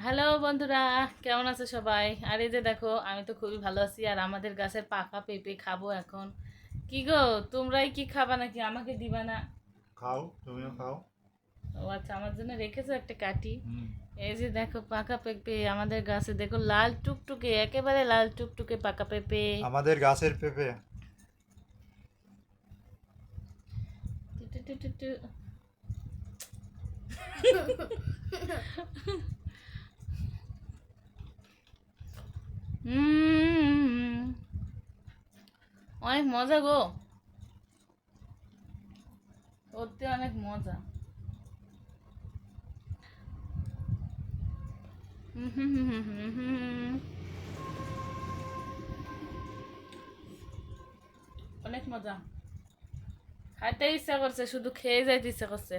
Hello বন্ধুরা, কেমন আছে সবাই? আর এই যে দেখো, আমি তো খুবই ভালো আছি। আর আমাদের গাছের পাকা পেঁপে খাবো এখন। কি গো, তোমরাই কি খাবা নাকি? আমাকে দিবা না? খাও, তুমিও খাও। ও আচ্ছা, আমার জন্য রেখেছো একটা কাটি। হুম। এই যে দেখো পাকা পেঁপে আমাদের গাছে, দেখো লাল টুকটুকে, একেবারে লাল টুকটুকে পাকা পেঁপে। আমাদের গাছের পেঁপে। টু টু টু টু টু। হুম, অনেক মজা গো, সত্যি অনেক মজা। হুম হুম হুম হুম হুম হুম। অনেক মজা। খাইতে ইচ্ছা করছে, শুধু খেয়ে যাইতে ইচ্ছা করছে।